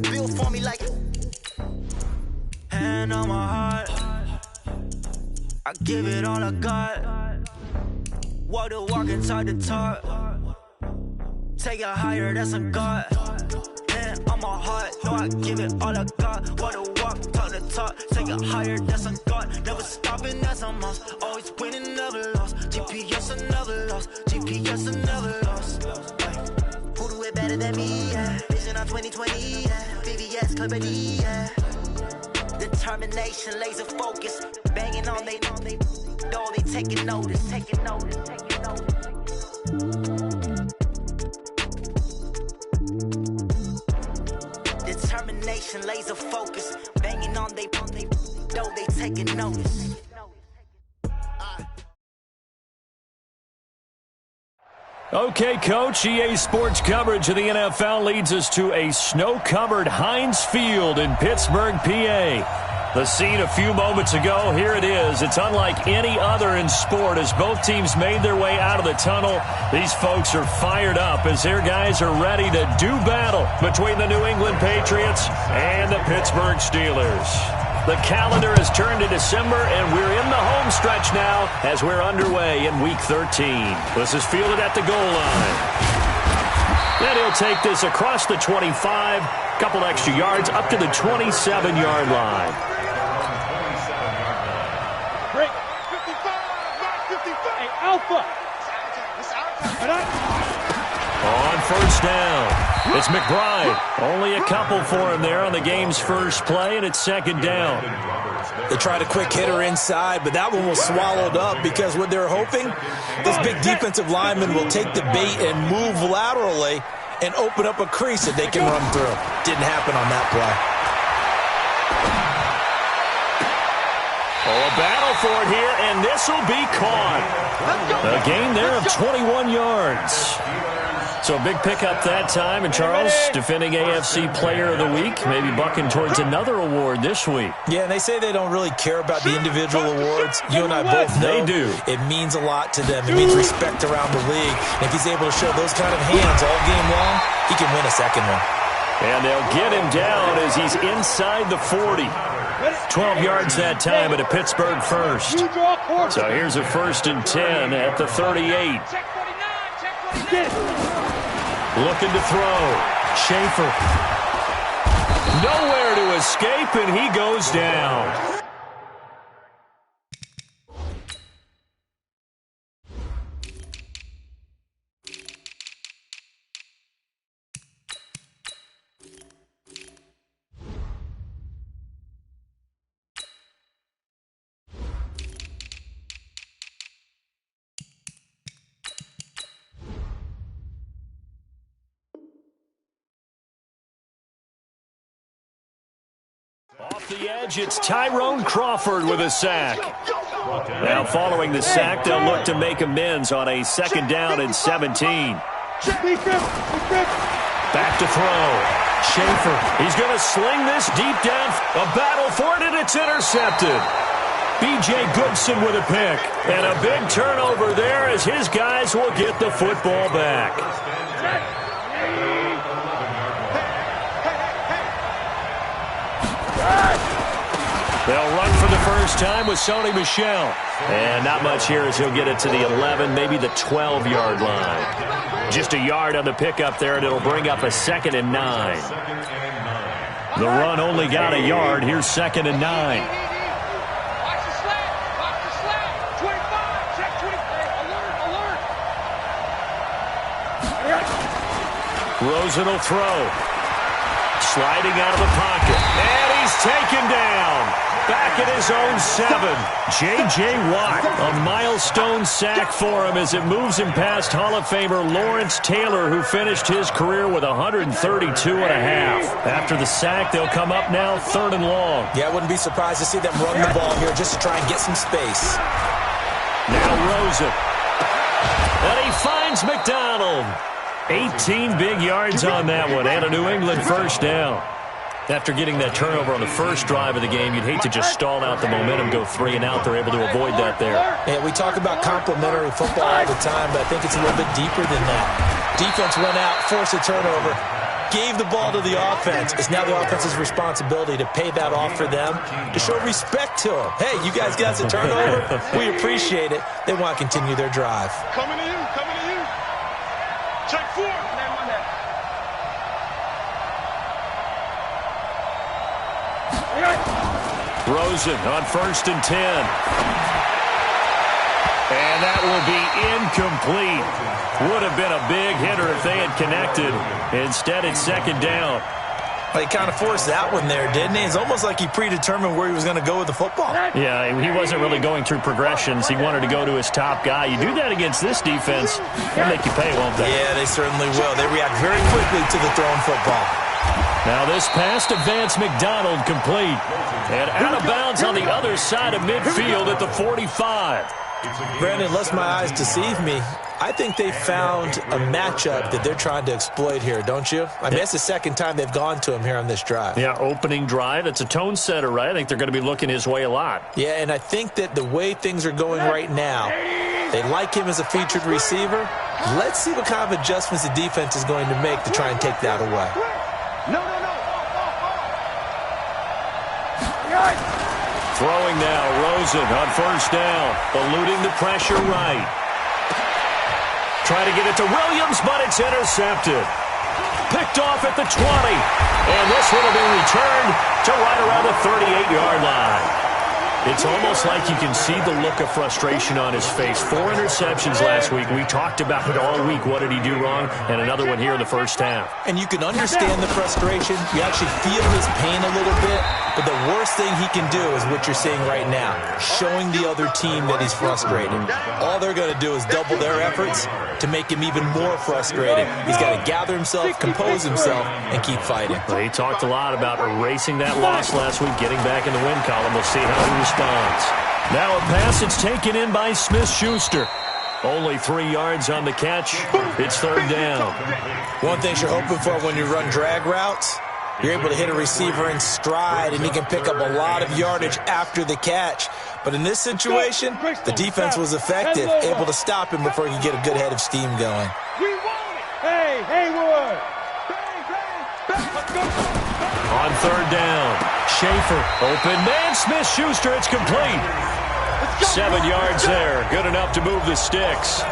the bill for me like. Hand on my heart, I give it all I got. Walk the walk and talk the talk. Take it higher, that's a God. Hand on my heart, no, I give it all I got. Walk the walk, talk the talk. Take it higher, that's a God. Never stopping, that's a must. Always winning, never lost. GPS, I never lost. GPS, I never lost. Who do it better than me? Yeah. Vision on 2020. Yeah. VVS, Clarity. Yeah. Determination, laser focus. Banging on they taking notice. Determination, laser focus. Banging on they taking notice. Okay, Coach, EA Sports coverage of the NFL leads us to a snow-covered Heinz Field in Pittsburgh, PA. The scene a few moments ago, here it is. It's unlike any other in sport as both teams made their way out of the tunnel. These folks are fired up as their guys are ready to do battle between the New England Patriots and the Pittsburgh Steelers. The calendar has turned to December, and we're in the home stretch now as we're underway in Week 13. This is fielded at the goal line. Then he'll take this across the 25, couple extra yards up to the 27-yard line. Break. 55. Hey, Alpha. On first down, it's McBride. Only a couple for him there on the game's first play, and it's second down. They tried a quick hitter inside, but that one was swallowed up because what they're hoping, this big defensive lineman will take the bait and move laterally and open up a crease that they can run through. Didn't happen on that play. Oh, a battle for it here, and this will be caught. A gain there of 21 yards. So a big pickup that time, and Charles, defending AFC Player of the Week, maybe bucking towards another award this week. Yeah, and they say they don't really care about the individual awards. You and I both know they do. It means a lot to them. It means respect around the league. And if he's able to show those kind of hands all game long, he can win a second one. And they'll get him down as he's inside the 40. 12 yards that time at a Pittsburgh first. So here's a 1st and 10 at the 38. Looking to throw. Schaefer. Nowhere to escape, and he goes down. Off the edge, it's Tyrone Crawford with a sack. Now following the sack, they'll look to make amends on a 2nd down and 17. Back to throw. Schaefer, he's going to sling this deep down. A battle for it, and it's intercepted. B.J. Goodson with a pick. And a big turnover there as his guys will get the football back. They'll run for the first time with Sony Michel. And not much here as he'll get it to the 11, maybe the 12-yard line. Just a yard on the pickup there, and it'll bring up a 2nd and 9. The run only got a yard. Here's 2nd and 9. Rosen will throw. Sliding out of the pocket. And he's taken down. Back at his own 7. J.J. Watt, a milestone sack for him as it moves him past Hall of Famer Lawrence Taylor, who finished his career with 132.5. After the sack, they'll come up now 3rd and long. Yeah, I wouldn't be surprised to see them run the ball here just to try and get some space. Now Rosen. And he finds McDonald. 18 big yards on that one, and a New England first down. After getting that turnover on the first drive of the game, you'd hate to just stall out the momentum, go 3 and out. They're able to avoid that there. Yeah, we talk about complementary football all the time, but I think it's a little bit deeper than that. Defense run out, force a turnover. gave the ball to the offense. It's now the offense's responsibility to pay that off for them, to show respect to them. Hey, you guys got a turnover? We appreciate it. They want to continue their drive. Coming to you, coming to you. Check 4. Rosen on 1st and 10. And that will be incomplete. Would have been a big hitter if they had connected. Instead, it's 2nd down. Well, he kind of forced that one there, didn't he? It's almost like he predetermined where he was going to go with the football. Yeah, he wasn't really going through progressions. He wanted to go to his top guy. You do that against this defense, they'll make you pay, won't they? Yeah, they certainly will. They react very quickly to the thrown football. Now this pass to Vance McDonald complete. And out of bounds on the other side of midfield at the 45. Brandon, unless my eyes deceive me, I think they found a matchup that they're trying to exploit here, don't you? I mean, it's the 2nd time they've gone to him here on this drive. Yeah, opening drive. It's a tone setter, right? I think they're going to be looking his way a lot. Yeah, and I think that the way things are going right now, they like him as a featured receiver. Let's see what kind of adjustments the defense is going to make to try and take that away. No. Throwing now, Rosen on 1st down, eluding the pressure right. Try to get it to Williams, but it's intercepted. Picked off at the 20. And this one will be returned to right around the 38-yard line. It's almost like you can see the look of frustration on his face. 4 interceptions last week. We talked about it all week. What did he do wrong? And another one here in the 1st half. And you can understand the frustration. You actually feel his pain a little bit. But the worst thing he can do is what you're seeing right now, showing the other team that he's frustrated. All they're going to do is double their efforts to make him even more frustrated. He's got to gather himself, compose himself, and keep fighting. Well, he talked a lot about erasing that loss last week, getting back in the win column. We'll see how he responds. Now a pass that's taken in by Smith-Schuster. Only 3 yards on the catch. It's 3rd down. One thing you're hoping for when you run drag routes, you're able to hit a receiver in stride, and he can pick up a lot of yardage after the catch. But in this situation, the defense was effective, able to stop him before he could get a good head of steam going. Hey, Haywood. On 3rd down, Schaefer, open man, Smith-Schuster, it's complete. 7 yards there, good enough to move the sticks.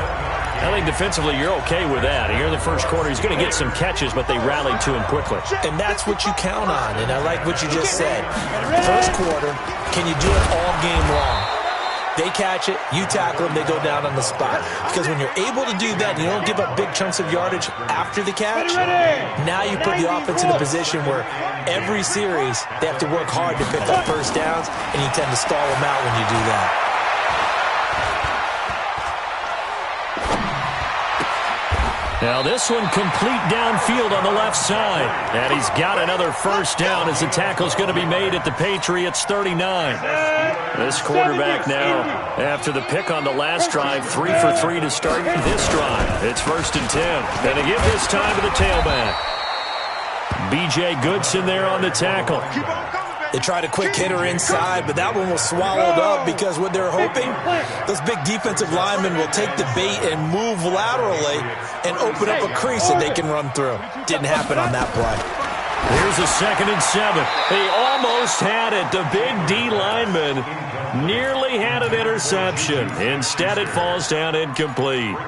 I think defensively you're okay with that. Here in the 1st quarter, he's going to get some catches, but they rallied to him quickly. And that's what you count on, and I like what you just said. 1st quarter, can you do it all game long? They catch it, you tackle them, they go down on the spot. Because when you're able to do that and you don't give up big chunks of yardage after the catch, now you put the offense in a position where every series they have to work hard to pick up 1st downs, and you tend to stall them out when you do that. Now this one complete downfield on the left side. And he's got another 1st down as the tackle's going to be made at the Patriots 39. This quarterback now, after the pick on the last drive, 3 for 3 to start this drive. It's 1st and 10. And they give this time to the tailback. B.J. Goodson there on the tackle. They tried a quick hitter inside, but that one was swallowed up because what they're hoping, those big defensive linemen will take the bait and move laterally and open up a crease that they can run through. Didn't happen on that play. Here's a 2nd and 7. They almost had it. The big D lineman nearly had an interception. Instead, it falls down incomplete.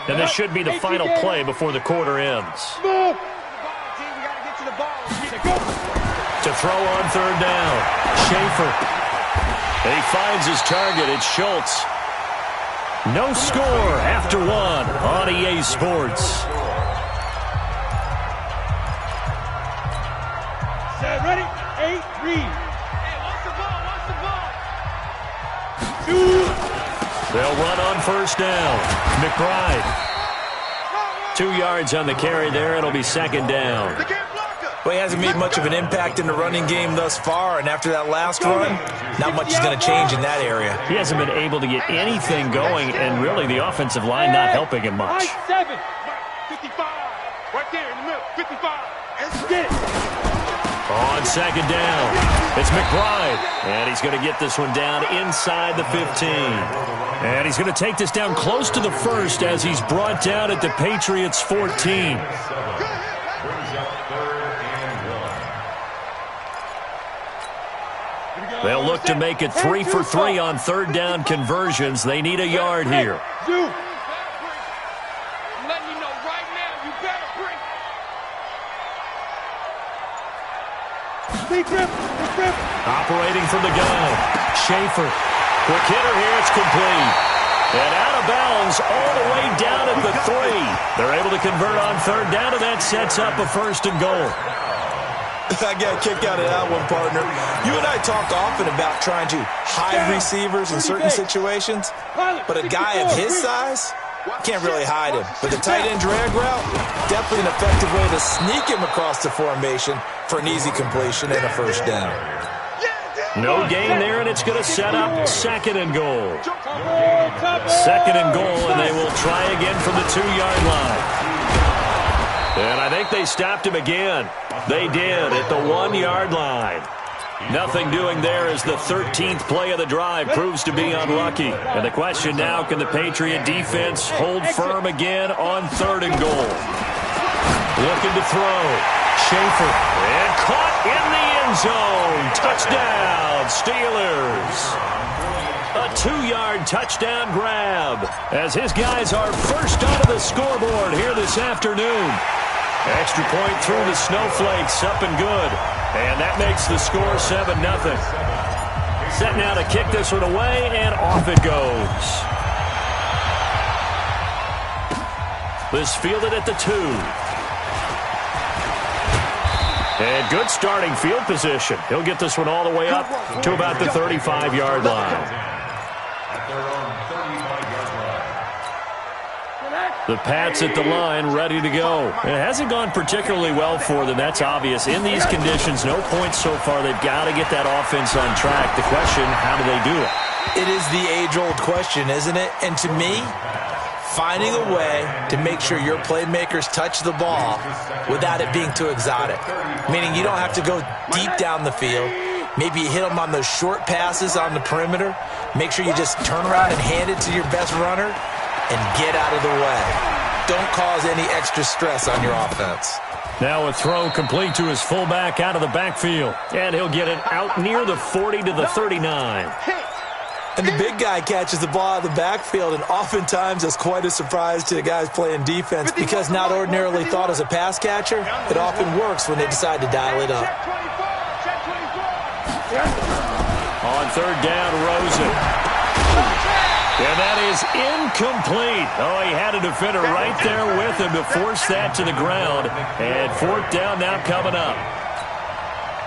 And this should be the final play before the quarter ends. To throw on 3rd down, Schaefer. He finds his target. It's Schultz. No score after 1 on EA Sports. Set, ready? 8, read. Hey, watch the ball. They'll run on 1st down. McBride. 2 yards on the carry there. It'll be 2nd down. Well, he hasn't made much of an impact in the running game thus far, and after that last run, not much is going to change in that area. He hasn't been able to get anything going, and really the offensive line not helping him much. 7, 55, right there in the middle, 55. Let's get it. On second down, it's McBride, and he's going to get this one down inside the 15. And he's going to take this down close to the first as he's brought down at the Patriots' 14. They'll look to make it 3 for 3 on third down conversions. They need a yard here. Operating from the gun, Schaefer. Quick hitter here, it's complete. And out of bounds all the way down at the 3. They're able to convert on third down, and that sets up a first and goal. I got a kick out of that one, partner. You and I talk often about trying to hide receivers in certain situations, but a guy of his size can't really hide him. But the tight end drag route, definitely an effective way to sneak him across the formation for an easy completion and a first down. No gain there, and it's going to set up second and goal. Second and goal, and they will try again from the 2-yard line. And I think they stopped him again. They did at the 1-yard line. Nothing doing there as the 13th play of the drive proves to be unlucky. And the question now, can the Patriot defense hold firm again on third and goal? Looking to throw. Schaefer. And caught in the end zone. Touchdown, Steelers. A 2-yard touchdown grab as his guys are first onto the scoreboard here this afternoon. Extra point through the snowflakes, up and good. And that makes the score 7-0. Set now to kick this one away, and off it goes. This fielded at the 2. And good starting field position. He'll get this one all the way up to about the 35-yard line. The Pats at the line, ready to go. It hasn't gone particularly well for them, that's obvious. In these conditions, no points so far. They've got to get that offense on track. The question, how do they do it? It is the age-old question, isn't it? And to me, finding a way to make sure your playmakers touch the ball without it being too exotic. Meaning you don't have to go deep down the field. Maybe you hit them on those short passes on the perimeter. Make sure you just turn around and hand it to your best runner and get out of the way. Don't cause any extra stress on your offense. Now a throw complete to his fullback out of the backfield. And he'll get it out near the 40 to the 39. And the big guy catches the ball out of the backfield, and oftentimes that's quite a surprise to the guys playing defense because not ordinarily thought as a pass catcher, it often works when they decide to dial it up. On third down, Rosen. And that is incomplete. Oh, he had a defender right there with him to force that to the ground. And fourth down now coming up.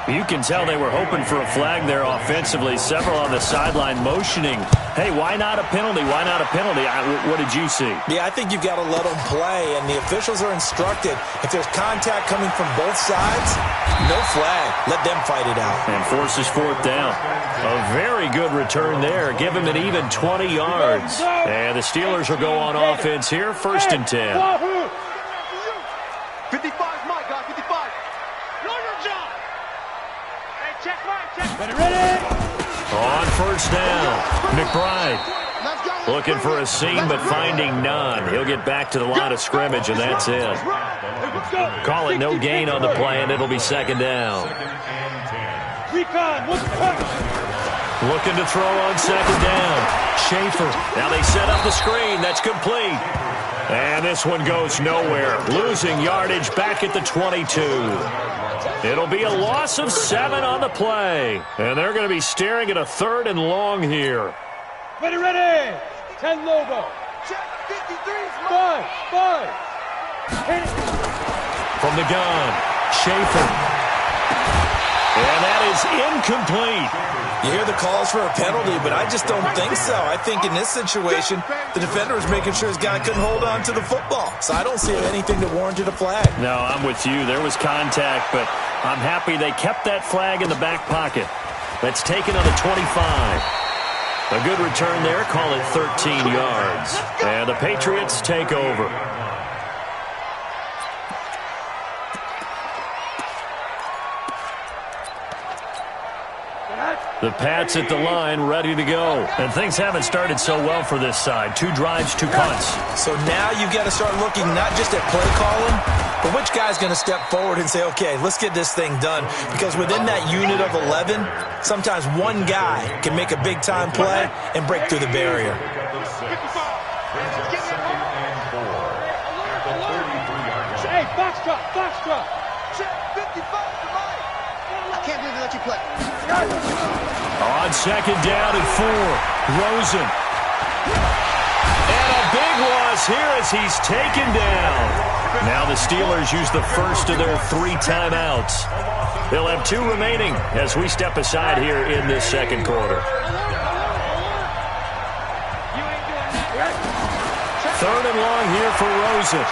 You can tell they were hoping for a flag there offensively. Several on the sideline motioning. Hey, why not a penalty? Why not a penalty? What did you see? Yeah, I think you've got to let them play, and the officials are instructed. If there's contact coming from both sides, no flag. Let them fight it out. And forces fourth down. A very good return there. Give him an even 20 yards. And the Steelers will go on offense here, first and 10. 55, my guy, 55. Ready? On first down, McBride looking for a seam but finding none. He'll get back to the line of scrimmage, and that's it. Call it no gain on the play, and it'll be second down. Looking to throw on second down. Schaefer. Now they set up the screen. That's complete. And this one goes nowhere. Losing yardage back at the 22. It'll be a loss of 7 on the play. And they're going to be staring at a third and long here. Ready. 10 logo. Check 53. 5. From the gun, Schaefer. And that is incomplete. You hear the calls for a penalty, but I just don't think so. I think in this situation, the defender was making sure his guy couldn't hold on to the football. So I don't see anything that warranted a flag. No, I'm with you. There was contact, but I'm happy they kept that flag in the back pocket. That's taken on the 25. A good return there. Call it 13 yards. And the Patriots take over. The Pats at the line, ready to go. And things haven't started so well for this side. 2 drives, 2 punts. So now you've got to start looking not just at play calling, but which guy's going to step forward and say, okay, let's get this thing done. Because within that unit of 11, sometimes one guy can make a big-time play and break through the barrier. Hey, box drop. Check 55 to Mike. I can't believe they let you play. On second down and 4, Rosen. And a big loss here as he's taken down. Now the Steelers use the first of their 3 timeouts. They'll have 2 remaining as we step aside here in this second quarter. 3rd and long here for Rosen.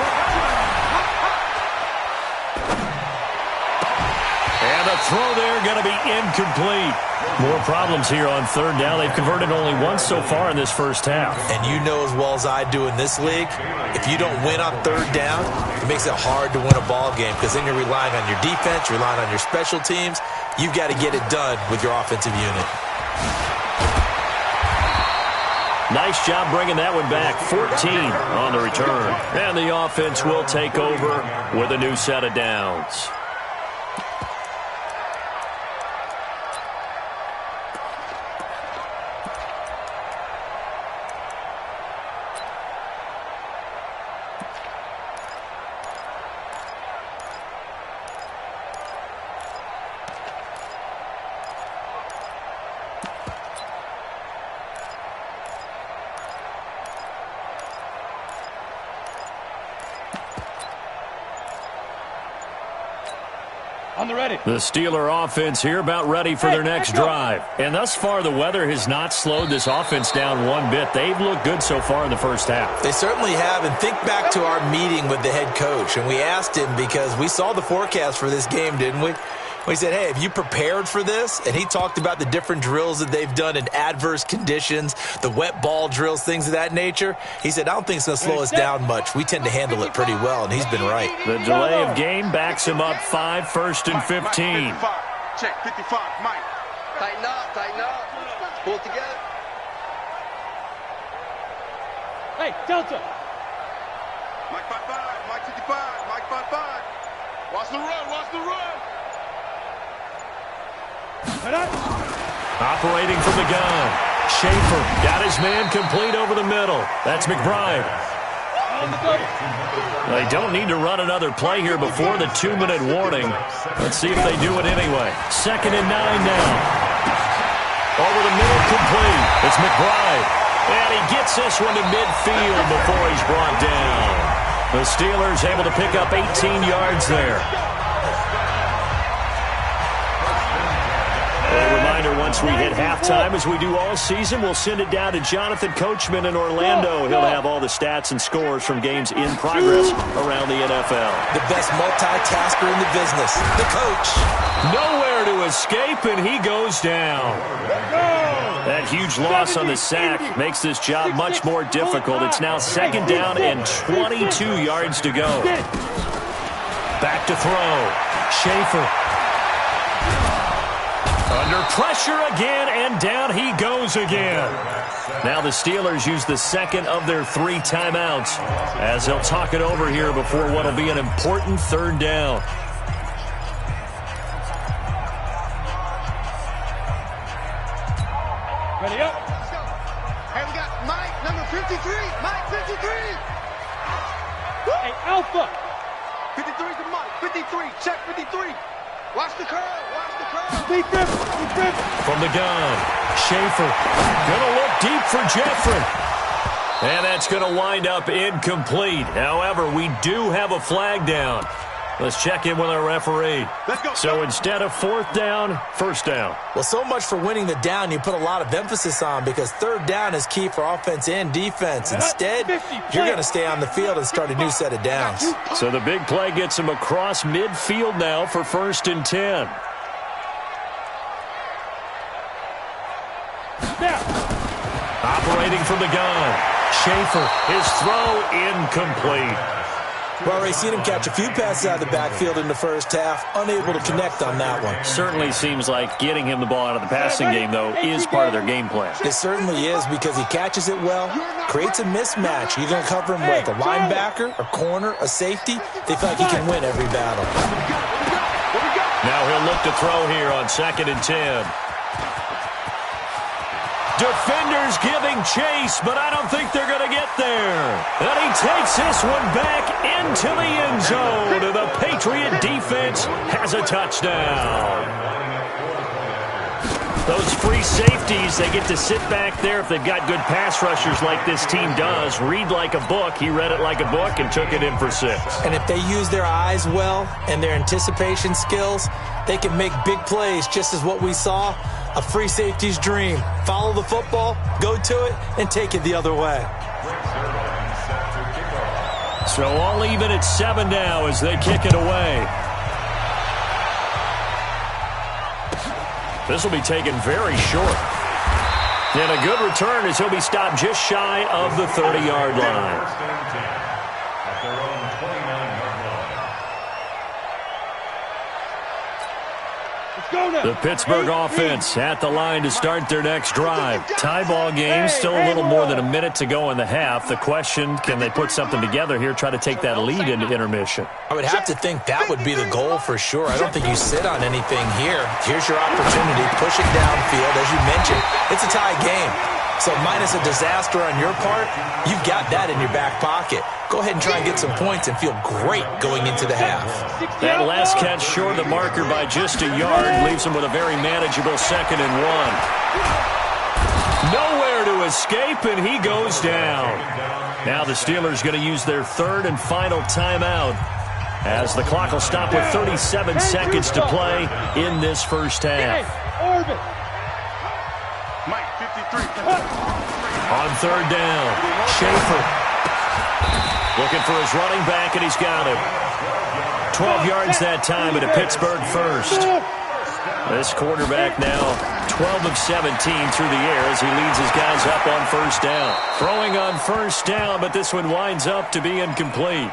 And the throw there going to be incomplete. More problems here on 3rd down. They've converted only once so far in this first half. And you know as well as I do in this league, if you don't win on 3rd down, it makes it hard to win a ball game because then you're relying on your defense, you're relying on your special teams. You've got to get it done with your offensive unit. Nice job bringing that one back. 14 on the return. And the offense will take over with a new set of downs. On the ready. The Steeler offense here about ready for their next drive. And thus far, the weather has not slowed this offense down one bit. They've looked good so far in the first half. They certainly have. And think back to our meeting with the head coach. And we asked him because we saw the forecast for this game, didn't we? We said, hey, have you prepared for this? And he talked about the different drills that they've done in adverse conditions, the wet ball drills, things of that nature. He said, I don't think it's going to slow us down much. We tend to handle it pretty well, and he's been right. The delay of game backs him up 5, 1st and 15. Check 55, Mike. Tighten up. Pull it together. Hey, Delta. Mike 55, Mike 55, Mike 55. Watch the run. Operating from the gun. Schaefer got his man complete over the middle. That's McBride. They don't need to run another play here before the 2-minute warning. Let's see if they do it anyway. 2nd and 9 now. Over the middle, complete. It's McBride. And he gets this one to midfield before he's brought down. The Steelers able to pick up 18 yards there. A reminder, once we hit halftime, as we do all season, we'll send it down to Jonathan Coachman in Orlando. He'll have all the stats and scores from games in progress around the NFL. The best multitasker in the business, the coach. Nowhere to escape, and he goes down. That huge loss on the sack makes this job much more difficult. It's now 2nd down and 22 yards to go. Back to throw. Schaefer. Under pressure again, and down he goes again. Now the Steelers use the 2nd of their 3 timeouts as they'll talk it over here before what will be an important 3rd down. Ready up. Hey, we got Mike, number 53. Mike 53. Hey, Alpha. 53 to Mike. 53. Check 53. Watch the curve. Deep grip. From the gun, Schaefer gonna look deep for Jeffrey. And that's gonna wind up incomplete. However, we do have a flag down. Let's check in with our referee. Let's go. So instead of 4th down, 1st down. Well, so much for winning the down you put a lot of emphasis on because 3rd down is key for offense and defense. Instead, you're going to stay on the field and start a new set of downs. So the big play gets him across midfield now for 1st and 10. Operating from the gun. Schaefer, his throw incomplete. We've already seen him catch a few passes out of the backfield in the first half, unable to connect on that one. Certainly seems like getting him the ball out of the passing game, though, is part of their game plan. It certainly is because he catches it well, creates a mismatch. You're going to cover him with a linebacker, a corner, a safety. They feel like he can win every battle. Now he'll look to throw here on 2nd and 10. Defenders giving chase, but I don't think they're going to get there. And he takes this one back into the end zone. And the Patriot defense has a touchdown. Those free safeties, they get to sit back there if they've got good pass rushers like this team does. Read like a book. He read it like a book and took it in for 6. And if they use their eyes well and their anticipation skills, they can make big plays, just as what we saw. A free safety's dream. Follow the football, go to it, and take it the other way. So all even at 7 now as they kick it away. This will be taken very short. And a good return as he'll be stopped just shy of the 30-yard line. The Pittsburgh offense at the line to start their next drive. Tie ball game, still a little more than a minute to go in the half. The question, can they put something together here, try to take that lead into intermission? I would have to think that would be the goal for sure. I don't think you sit on anything here. Here's your opportunity. Push it downfield. As you mentioned, it's a tie game. So minus a disaster on your part, you've got that in your back pocket. Go ahead and try and get some points and feel great going into the half. That last catch short of the marker by just a yard leaves him with a very manageable 2nd and 1. Nowhere to escape, and he goes down. Now the Steelers going to use their 3rd and final timeout as the clock will stop with 37 seconds to play in this first half. On 3rd down, Schaefer looking for his running back, and he's got him. 12 yards that time, and a Pittsburgh first. This quarterback now 12 of 17 through the air as he leads his guys up on 1st down. Throwing on 1st down, but this one winds up to be incomplete.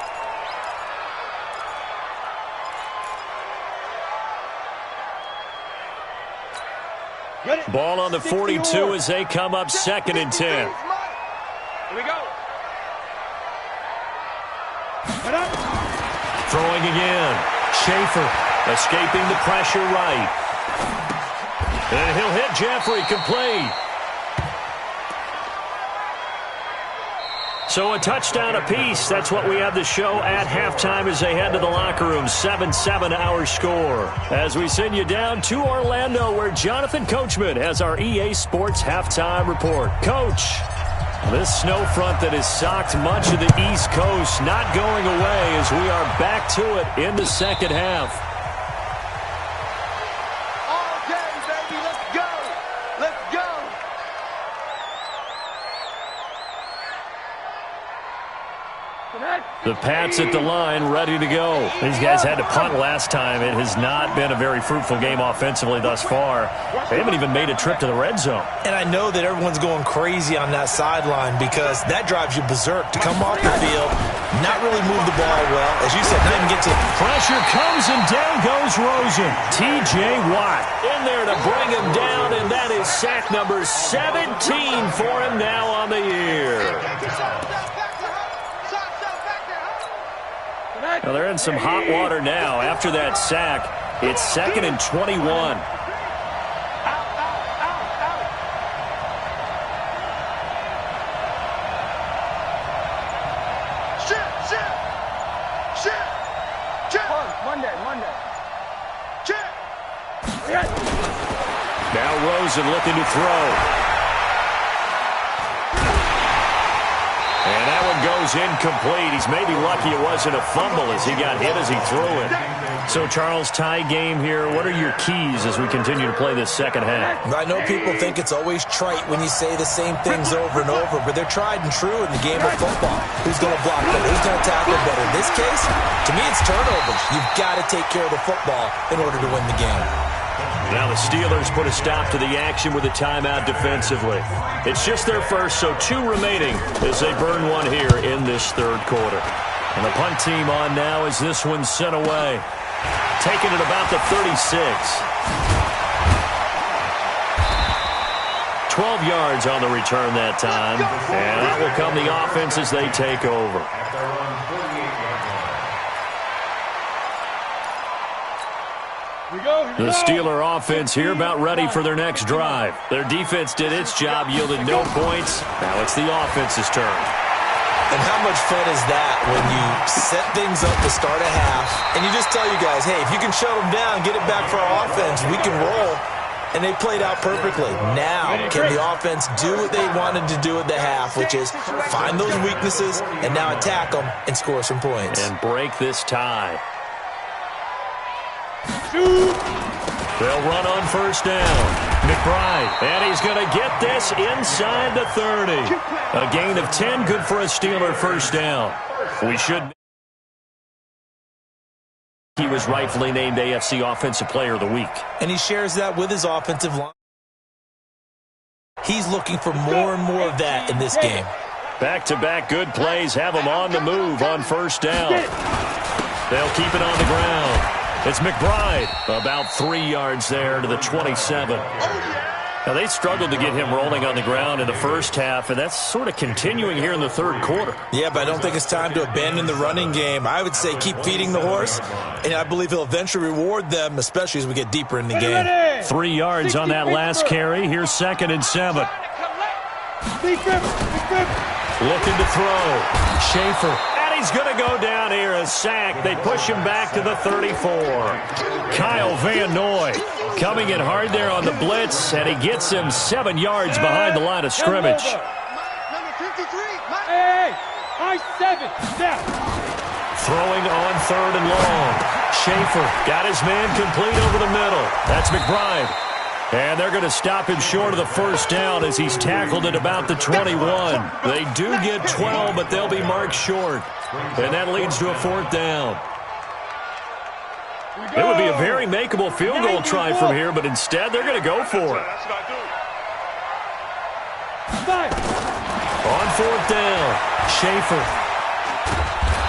Ball on the 42 as they come up 2nd and 10. Here we go. Throwing again. Schaefer escaping the pressure right. And he'll hit Jeffrey, complete. So a touchdown apiece. That's what we have to show at halftime as they head to the locker room. 7-7 our score. As we send you down to Orlando where Jonathan Coachman has our EA Sports halftime report. Coach, this snow front that has socked much of the East Coast not going away as we are back to it in the second half. All day, baby, let's go. Let's go. The Pats at the line, ready to go. These guys had to punt last time. It has not been a very fruitful game offensively thus far. They haven't even made a trip to the red zone. And I know that everyone's going crazy on that sideline because that drives you berserk to come off the field, not really move the ball well. As you said, not even get to... Pressure comes and down goes Rosen. T.J. Watt in there to bring him down, and that is sack number 17 for him now on the year. Well, they're in some hot water now. After that sack, it's 2nd and 21. Monday. Now Rosen looking to throw. And that one goes incomplete. He's maybe lucky it wasn't a fumble as he got hit as he threw it. So, Charles, tie game here. What are your keys as we continue to play this second half? I know people think it's always trite when you say the same things over and over, but they're tried and true in the game of football. Who's going to block better? Who's going to tackle better? In this case, to me, it's turnovers. You've got to take care of the football in order to win the game. Now the Steelers put a stop to the action with a timeout defensively. It's just their first, so 2 remaining as they burn one here in this third quarter. And the punt team on now as this one's sent away. Taking it about the 36. 12 yards on the return that time. And out will come the offense as they take over. The Steeler offense here about ready for their next drive. Their defense did its job, yielded no points. Now it's the offense's turn. And how much fun is that when you set things up to start a half and you just tell you guys, hey, if you can shut them down, get it back for our offense, we can roll. And they played out perfectly. Now, can the offense do what they wanted to do at the half, which is find those weaknesses and now attack them and score some points. And break this tie. They'll run on first down. McBride, and he's going to get this inside the 30. A gain of 10, good for a Steeler first down. He was rightfully named AFC Offensive Player of the Week. And he shares that with his offensive line. He's looking for more and more of that in this game. Back-to-back good plays have him on the move on first down. They'll keep it on the ground. It's McBride, about 3 yards there to the 27. Now, they struggled to get him rolling on the ground in the first half, and that's sort of continuing here in the third quarter. Yeah, but I don't think it's time to abandon the running game. I would say keep feeding the horse, and I believe he'll eventually reward them, especially as we get deeper in the game. 3 yards on that last carry. Here's 2nd and 7. Looking to throw. Schaefer. He's going to go down here, a sack. They push him back to the 34. Kyle Van Noy coming in hard there on the blitz, and he gets him 7 yards behind the line of scrimmage. Number 53, hey, high 7, step. Throwing on 3rd and long. Schaefer got his man complete over the middle. That's McBride. And they're going to stop him short of the first down as he's tackled at about the 21. They do get 12, but they'll be marked short. And that leads to a 4th down. It would be a very makeable field goal try from here, but instead they're going to go for it. On 4th down, Schaefer.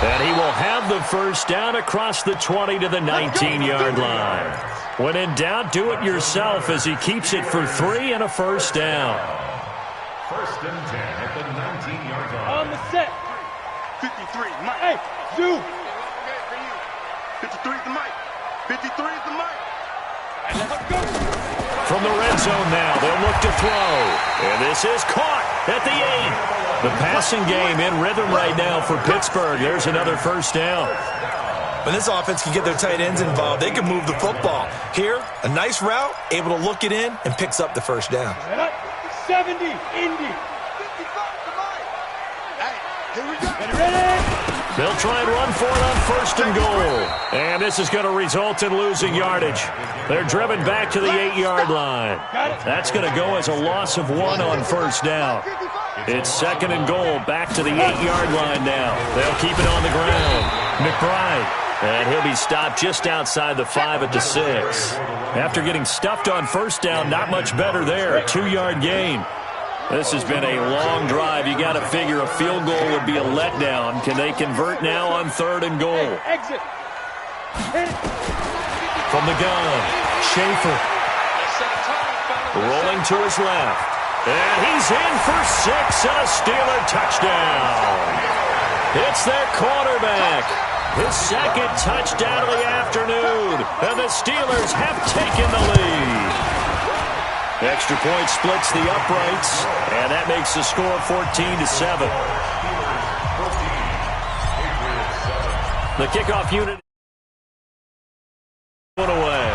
And he will have the first down across the 20 to the 19-yard line. When in doubt, do it yourself as he keeps it for 3 and a first down. 1st and 10 at the 19-yard line. On the set. 53, Mike. Hey, Zoo. 53 is the Mike. 53 is the Mike. From the red zone now, they'll look to throw. And this is caught at the 8. The passing game in rhythm right now for Pittsburgh. There's another first down. When this offense can get their tight ends involved, they can move the football. Here, a nice route, able to look it in, and picks up the first down. 70, Indy. 55 to Mike. Hey, here we go. Ready? They'll try and run for it on 1st and goal. And this is going to result in losing yardage. They're driven back to the 8-yard line. That's going to go as a loss of 1 on first down. It's 2nd and goal, back to the 8-yard line now. They'll keep it on the ground. McBride. And he'll be stopped just outside the 5 at the 6. After getting stuffed on first down, not much better there. A 2-yard gain. This has been a long drive. You got to figure a field goal would be a letdown. Can they convert now on 3rd and goal? Exit. From the gun, Schaefer. Rolling to his left. And he's in for 6 and a Steeler touchdown. It's their quarterback. His 2nd touchdown of the afternoon. And the Steelers have taken the lead. Extra point splits the uprights, and that makes the score 14-7. The kickoff unit went away.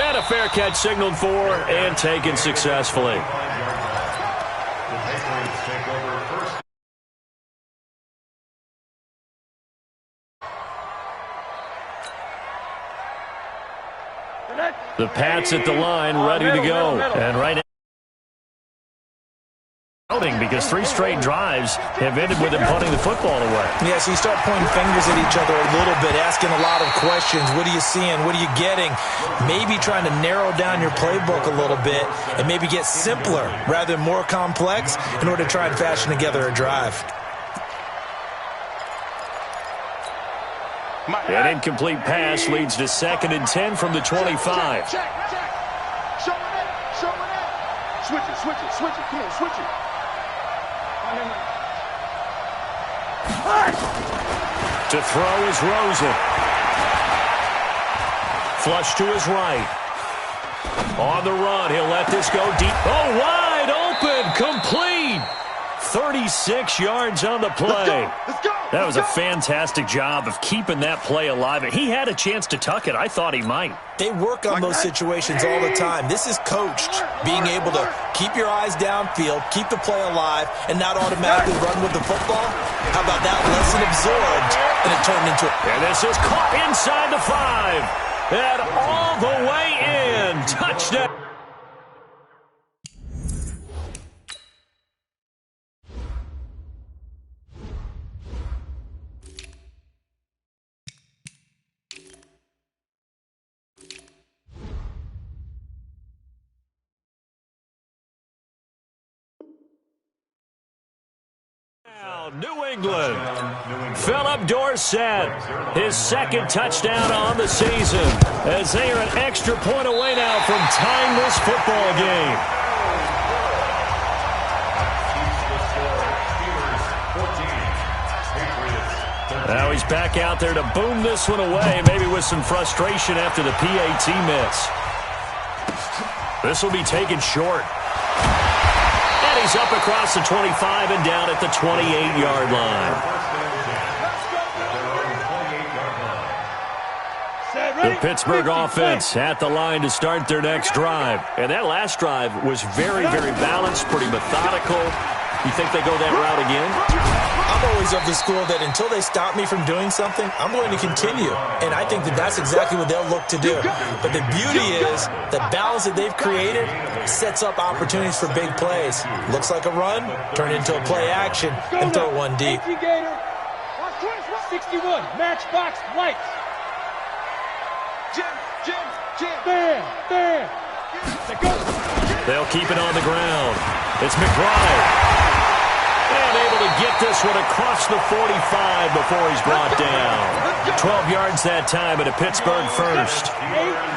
And a fair catch signaled for and taken successfully. The Pats at the line, ready to go. And right now, because 3 straight drives have ended with him punting the football away. Yeah, so you start pointing fingers at each other a little bit, asking a lot of questions. What are you seeing? What are you getting? Maybe trying to narrow down your playbook a little bit and maybe get simpler rather than more complex in order to try and fashion together a drive. An incomplete pass leads to 2nd and 10 from the 25. Check. Show it. Switch it. Come on, switch it. To throw is Rosen. Flush to his right. On the run, he'll let this go deep. Oh, wide open, complete. 36 yards on the play. Let's go. That was a fantastic job of keeping that play alive. He had a chance to tuck it. I thought he might. They work on those situations all the time. This is coached, being able to keep your eyes downfield, keep the play alive, and not automatically run with the football. How about that? Lesson absorbed, and it turned into it. And this is caught inside the 5. And all the way in. Touchdown. New England. Philip Dorsett, his 2nd touchdown on the season, as they are an extra point away now from tying this football game. Now he's back out there to boom this one away, maybe with some frustration after the PAT miss. This will be taken short. And he's up across the 25 and down at the 28-yard line. The Pittsburgh offense at the line to start their next drive. And that last drive was very, very balanced, pretty methodical. You think they go that route again? I'm always of the school that until they stop me from doing something, I'm going to continue. And I think that that's exactly what they'll look to do. But the beauty is the balance that they've created sets up opportunities for big plays. Looks like a run, turn into a play action, and throw one deep. 61, matchbox lights. Jim. Bam. They'll keep it on the ground. It's McBride. And able to get this one across the 45 before he's brought down. 12 yards that time at a Pittsburgh first.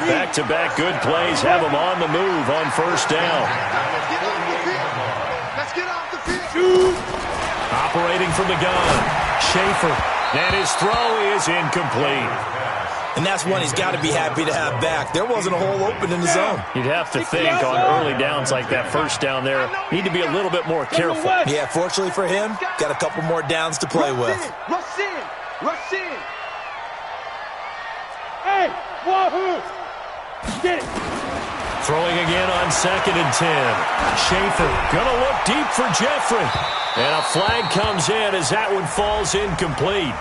Back-to-back good plays have him on the move on first down. Let's get off the field. Operating from the gun, Schaefer. And his throw is incomplete. And that's one he's got to be happy to have back. There wasn't a hole open in the zone. You'd have to think on early downs like that first down there, need to be a little bit more careful. Yeah, fortunately for him, got a couple more downs to play with. Rush in. Hey, wahoo! Get it. Throwing again on 2nd and 10. Schaefer gonna look deep for Jeffrey. And a flag comes in as that one falls incomplete.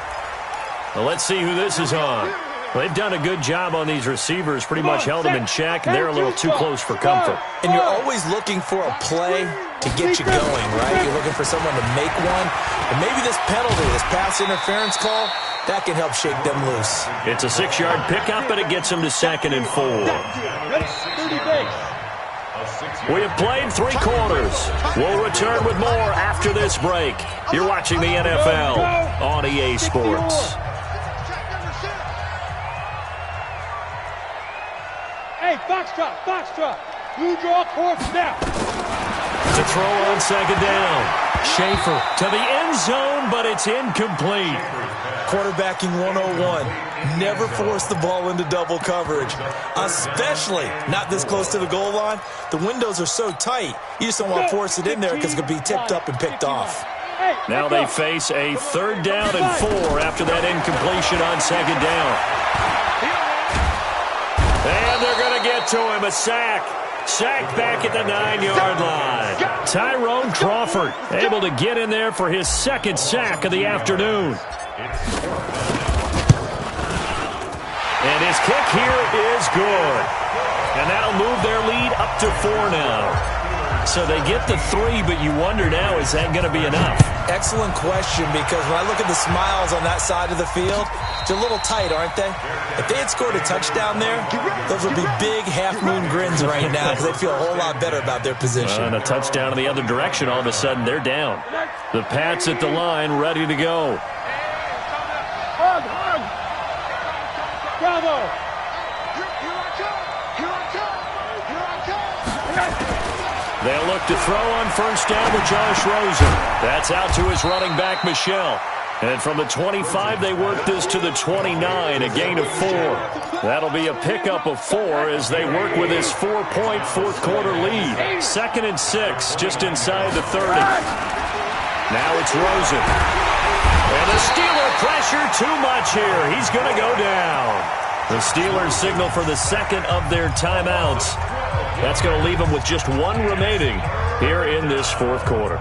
Well, let's see who this is on. They've done a good job on these receivers, pretty much held them in check, and they're a little too close for comfort. And you're always looking for a play to get you going, right? You're looking for someone to make one. And maybe this penalty, this pass interference call, that can help shake them loose. It's a 6-yard pickup, but it gets them to 2nd and 4. We have played 3 quarters. We'll return with more after this break. You're watching the NFL on EA Sports. Hey, Foxtrot. Blue draw course now. To throw on 2nd down. Schaefer to the end zone, but it's incomplete. Quarterbacking 101. Never force the ball into double coverage, especially not this close to the goal line. The windows are so tight, you just don't want to force it in there because it could be tipped up and picked off. Now they face a 3rd down and 4 after that incompletion on 2nd down. And they're going to get to him, a sack. Sack back at the 9-yard line. Tyrone Crawford able to get in there for his 2nd sack of the afternoon. And his kick here is good. And that'll move their lead up to 4 now. So they get the 3, but you wonder now, is that going to be enough? Excellent question, because when I look at the smiles on that side of the field, they're a little tight, aren't they? If they had scored a touchdown there, those would be big half-moon grins right now because they feel a whole lot better about their position. And a touchdown in the other direction, all of a sudden they're down. The Pats at the line, ready to go. Bravo! Here I come! Here I come! Here I come! They'll look to throw on first down with Josh Rosen. That's out to his running back, Michelle. And from the 25, they work this to the 29, a gain of 4. That'll be a pickup of 4 as they work with his 4-point fourth-quarter lead. 2nd and 6, just inside the 30. Now it's Rosen. And the Steeler pressure too much here. He's going to go down. The Steelers signal for the second of their timeouts. That's going to leave them with just 1 remaining here in this fourth quarter.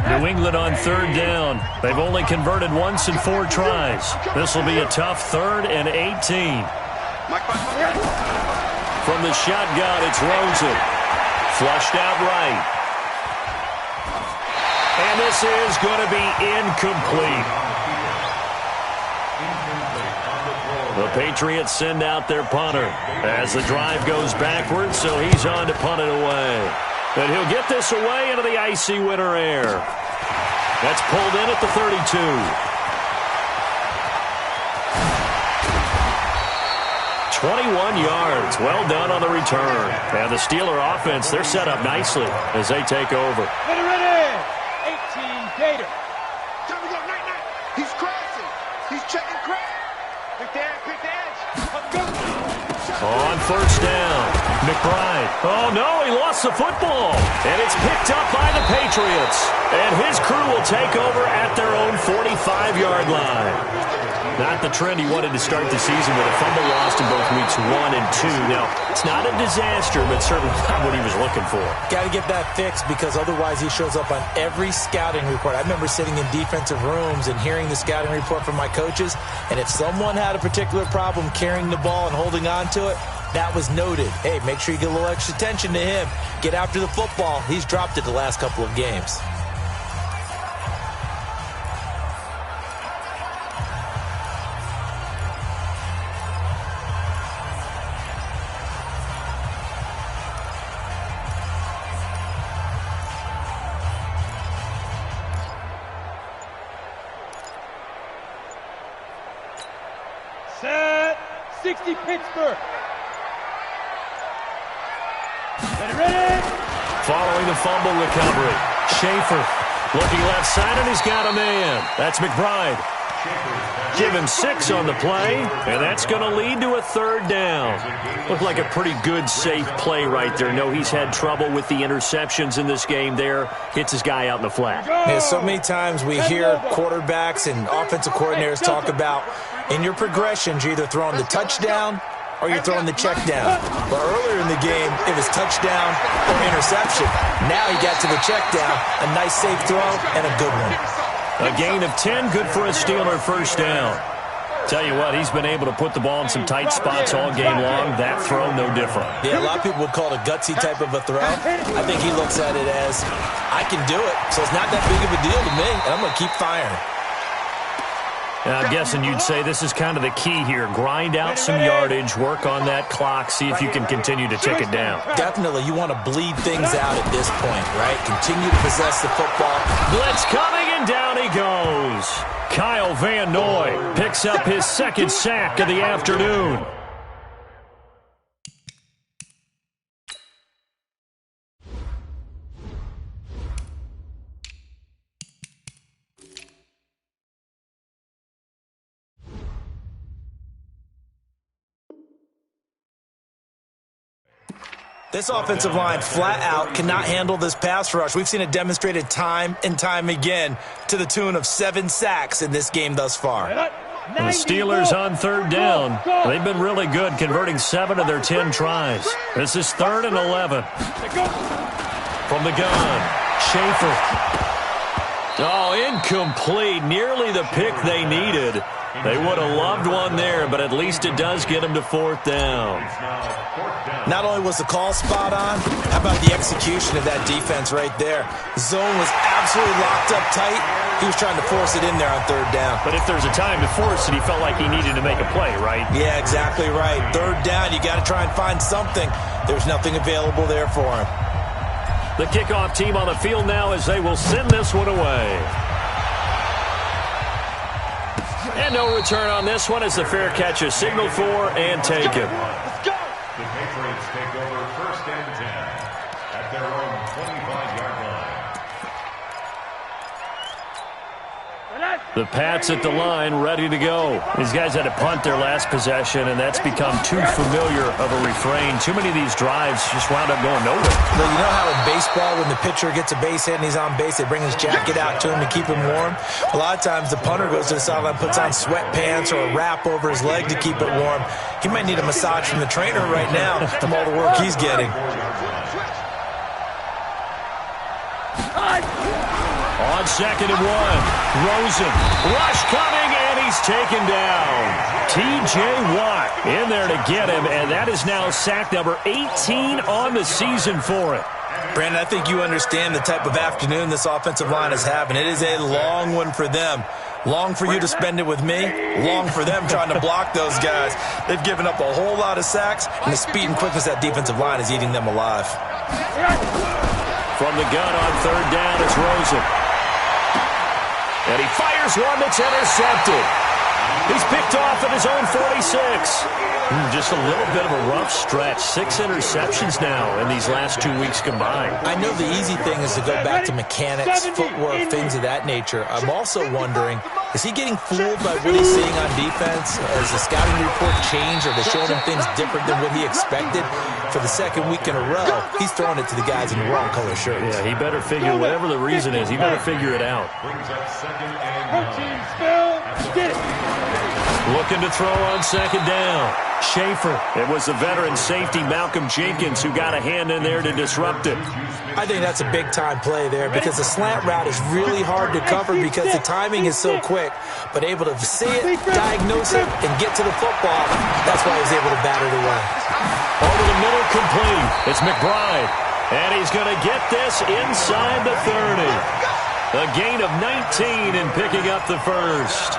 New England on 3rd down. They've only converted once in 4 tries. This will be a tough 3rd and 18. From the shotgun, it's Rosen. Flushed out right. And this is going to be incomplete. The Patriots send out their punter as the drive goes backwards, so he's on to punt it away. And he'll get this away into the icy winter air. That's pulled in at the 32. "21 yards. Well done on the return. And the Steeler offense, they're set up nicely as they take over. Ready! 18 Gator. Time to go, night. He's crashing. He's checking crash. Quick the edge. Let's go. On first down, McBride. Oh, no, he lost the football. And it's picked up by the Patriots. And his crew will take over at their own 45-yard line. Not the trend he wanted to start the season with a fumble lost in both weeks 1 and 2. Now, it's not a disaster, but certainly not what he was looking for. Got to get that fixed because otherwise he shows up on every scouting report. I remember sitting in defensive rooms and hearing the scouting report from my coaches, and if someone had a particular problem carrying the ball and holding on to it, that was noted. Hey, make sure you get a little extra attention to him. Get after the football. He's dropped it the last couple of games. Set. 60 Pittsburgh. Ready? Following the fumble recovery, Schaefer looking left side, and he's got a man. That's McBride. Given 6 on the play, and that's going to lead to a 3rd down. Looked like a pretty good, safe play right there. No, he's had trouble with the interceptions in this game there. Hits his guy out in the flat. Yeah, so many times we hear quarterbacks and offensive coordinators talk about in your progressions, you're either throwing the touchdown or you're throwing the check down. But earlier in the game, it was touchdown or interception. Now he got to the check down, a nice safe throw, and a good one. A gain of 10, good for a Steeler first down. Tell you what, he's been able to put the ball in some tight spots all game long. That throw, no different. Yeah, a lot of people would call it a gutsy type of a throw. I think he looks at it as, I can do it, so it's not that big of a deal to me, and I'm going to keep firing. I'm guessing you'd say this is kind of the key here. Grind out some yardage, work on that clock, see if you can continue to tick it down. Definitely. You want to bleed things out at this point, right? Continue to possess the football. Blitz coming, and down he goes. Kyle Van Noy picks up his 2nd sack of the afternoon. This offensive line flat out cannot handle this pass rush. We've seen it demonstrated time and time again to the tune of 7 sacks in this game thus far. The Steelers on 3rd down. They've been really good, converting 7 of their 10 tries. This is 3rd and 11. From the gun, Schaefer. Oh, incomplete. Nearly the pick they needed. They would have loved one there, but at least it does get them to 4th down. Not only was the call spot on, how about the execution of that defense right there? Zone was absolutely locked up tight. He was trying to force it in there on 3rd down. But if there's a time to force it, he felt like he needed to make a play, right? Yeah, exactly right. 3rd down, you got to try and find something. There's nothing available there for him. The kickoff team on the field now as they will send this one away. And no return on this one as the fair catch is signaled for and taken. Let's go. The Patriots take over 1st and 10 at their own 25-yard line. The Pats at the line, ready to go. These guys had to punt their last possession, and that's become too familiar of a refrain. Too many of these drives just wound up going nowhere. Well, you know how in baseball, when the pitcher gets a base hit and he's on base, they bring his jacket out to him to keep him warm? A lot of times the punter goes to the sideline, puts on sweatpants or a wrap over his leg to keep it warm. He might need a massage from the trainer right now from all the work he's getting. On 2nd and 1, Rosen, rush coming, and he's taken down. T.J. Watt in there to get him, and that is now sack number 18 on the season for him. Brandon, I think you understand the type of afternoon this offensive line is having. It is a long one for them. Long for you to spend it with me. Long for them trying to block those guys. They've given up a whole lot of sacks, and the speed and quickness of that defensive line is eating them alive. From the gun on 3rd down, it's Rosen. And he fires one that's intercepted. He's picked off at his own 46. Just a little bit of a rough stretch. 6 interceptions now in these last 2 weeks combined. I know the easy thing is to go back to mechanics, footwork, things of that nature. I'm also wondering, is he getting fooled by what he's seeing on defense? Has the scouting report changed, or they showing him things different than what he expected? For the 2nd week in a row, he's throwing it to the guys in the wrong color shirts. Yeah, he better figure, whatever the reason is, he better figure it out. Brings up 2nd and 9. Get it. Looking to throw on 2nd down. Schaefer. It was the veteran safety Malcolm Jenkins who got a hand in there to disrupt it. I think that's a big-time play there because the slant route is really hard to cover because the timing is so quick. But able to see it, diagnose it, and get to the football, that's why he was able to bat it away. Over the middle, complete. It's McBride. And he's going to get this inside the 30. A gain of 19 in picking up the first.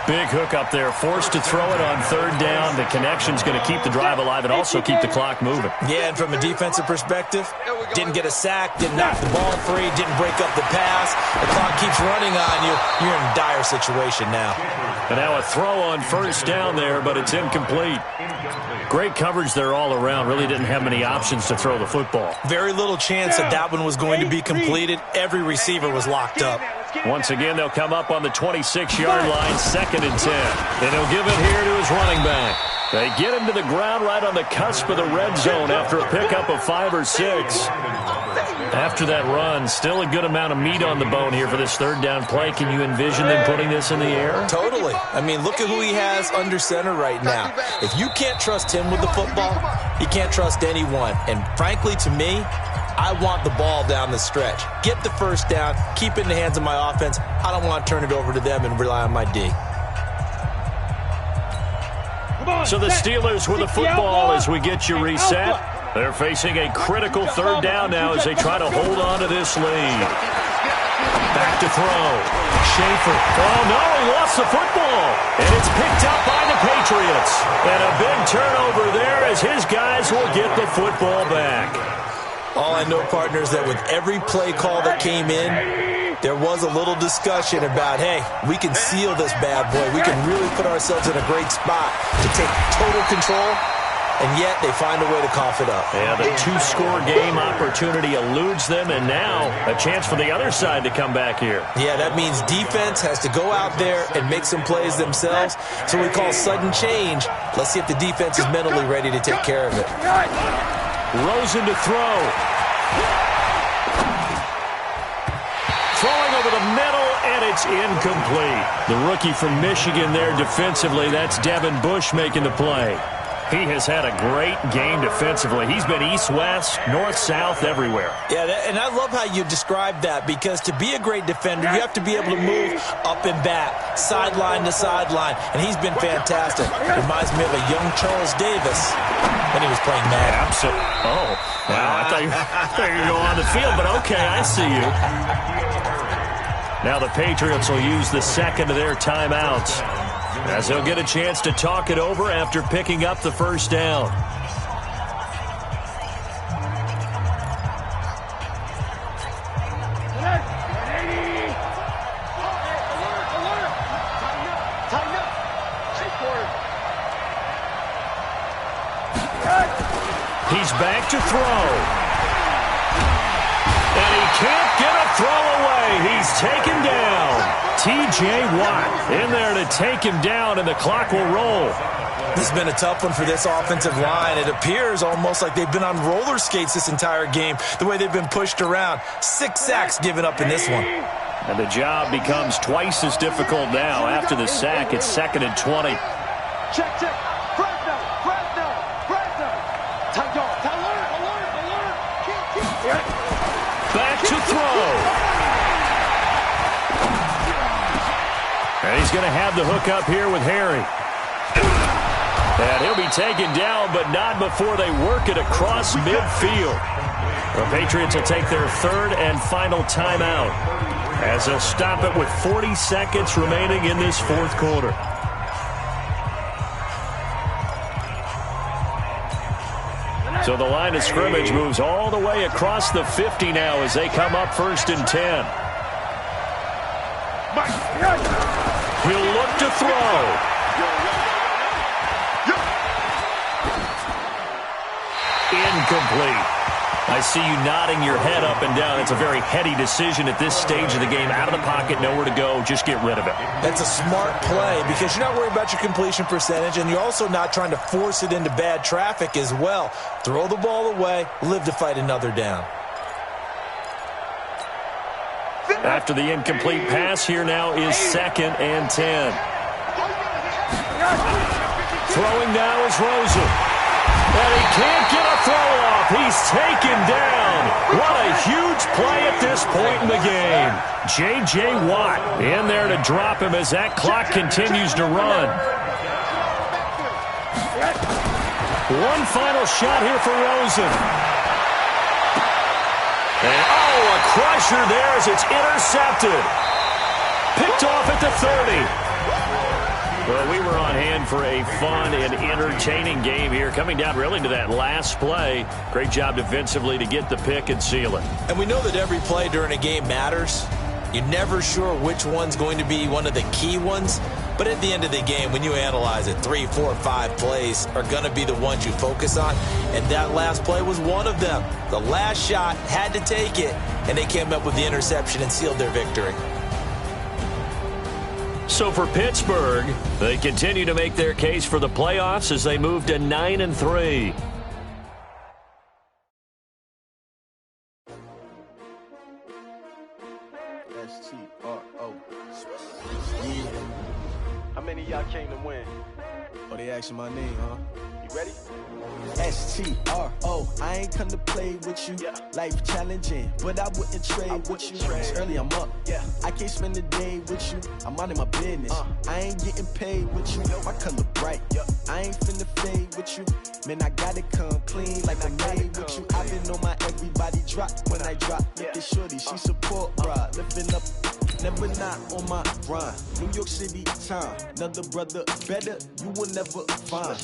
Big hook up there, forced to throw it on 3rd down. The connection's going to keep the drive alive and also keep the clock moving. Yeah, and from a defensive perspective, didn't get a sack, didn't knock the ball free, didn't break up the pass. The clock keeps running on you. You're in a dire situation now. And now a throw on 1st down there, but it's incomplete. Great coverage there all around. Really didn't have many options to throw the football. Very little chance that that one was going to be completed. Every receiver was locked up. Once again, they'll come up on the 26-yard line, 2nd and 10. And he'll give it here to his running back. They get him to the ground right on the cusp of the red zone after a pickup of 5 or 6. After that run, still a good amount of meat on the bone here for this 3rd down play. Can you envision them putting this in the air? Totally. I mean, look at who he has under center right now. If you can't trust him with the football, you can't trust anyone. And frankly, to me, I want the ball down the stretch. Get the 1st down, keep it in the hands of my offense. I don't want to turn it over to them and rely on my D. So the Steelers with the football as we get you reset. They're facing a critical 3rd down now as they try to hold on to this lead. Back to throw. Schaefer. Oh, no, he lost the football. And it's picked up by the Patriots. And a big turnover there as his guys will get the football back. All I know, partner, is that with every play call that came in, there was a little discussion about, hey, we can seal this bad boy. We can really put ourselves in a great spot to take total control, and yet they find a way to cough it up. Yeah, the 2-score game opportunity eludes them, and now a chance for the other side to come back here. Yeah, that means defense has to go out there and make some plays themselves. So we call sudden change. Let's see if the defense is mentally ready to take care of it. Rosen to throw. Throwing over the middle, and it's incomplete. The rookie from Michigan there defensively, that's Devin Bush making the play. He has had a great game defensively. He's been east-west, north-south, everywhere. Yeah, and I love how you described that, because to be a great defender, you have to be able to move up and back, sideline to sideline, and he's been fantastic. Reminds me of a young Charles Davis when he was playing Madden. Absolutely. Oh, wow, I thought you were going to go on the field, but okay, I see you. Now the Patriots will use the 2nd of their timeouts, as they'll get a chance to talk it over after picking up the 1st down. Tighten up. He's back to throw. And he can't get a throw away. He's taken down. T.J. Watt in there to take him down, and the clock will roll. This has been a tough one for this offensive line. It appears almost like they've been on roller skates this entire game, the way they've been pushed around. 6 sacks given up in this one. And the job becomes twice as difficult now. After the sack, it's 2nd and 20. Check. Fresno. Alert. Back to throw. And he's going to have the hook up here with Harry. And he'll be taken down, but not before they work it across midfield. The Patriots will take their 3rd and final timeout, as they'll stop it with 40 seconds remaining in this 4th quarter. So the line of scrimmage moves all the way across the 50 now as they come up 1st and 10. He'll look to throw. Incomplete. I see you nodding your head up and down. It's a very heady decision at this stage of the game. Out of the pocket, nowhere to go. Just get rid of it. That's a smart play because you're not worried about your completion percentage, and you're also not trying to force it into bad traffic as well. Throw the ball away, live to fight another down. After the incomplete pass, here now is 2nd and 10. Throwing now is Rosen. And he can't get a throw off. He's taken down. What a huge play at this point in the game. J.J. Watt in there to drop him as that clock continues to run. One final shot here for Rosen. And a crusher there as it's intercepted. Picked off at the 30. Well, we were on hand for a fun and entertaining game here. Coming down really to that last play. Great job defensively to get the pick and seal it. And we know that every play during a game matters. You're never sure which one's going to be one of the key ones. But at the end of the game, when you analyze it, 3, 4, 5 plays are going to be the ones you focus on. And that last play was one of them. The last shot had to take it, and they came up with the interception and sealed their victory. So for Pittsburgh, they continue to make their case for the playoffs as they move to 9-3. S-T-R-O. How many of y'all came to win? Oh, they asking my name, huh? You ready? S-T-R-O. I ain't come to play with you. Life challenging, but I wouldn't trade with you. It's early, I'm up. I can't spend the day with you. I'm out of my business. I ain't getting paid with you. My color bright. I ain't finna fade with you. Man, I gotta come clean like I made with you. I've been on my everybody drop when I drop. Look at shorty, she support, bruh. Lifting up, never not on my grind. New York City time. Another brother better, you will never find.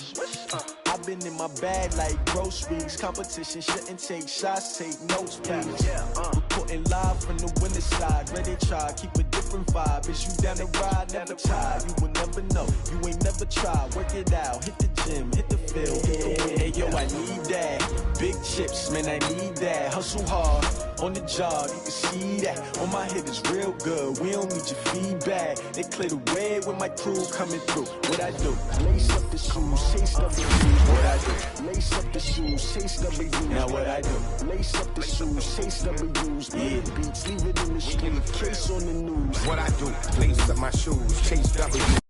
I've been in my bag like groceries. Competition shouldn't take shots, take notes, please. Reporting live from the winning side. Ready to try, keep a different vibe. Is you down the ride, never tired. You will never know, you ain't never tried. Work it out, hit the gym, hit the field, hit the win. Hey yo, I need that. Big chips, man, I need that. Hustle hard, on the job, you can see that. On my hit is real good, we don't need your feedback. They clear the way with my crew coming through. What I do? Lace up the shoes, chase W. What I do? Lace up the shoes, chase W. Now what I do? Lace up the shoes, chase W's. Hit beats, leave it in the street, case on the news. What I do? Lace up my shoes, chase W.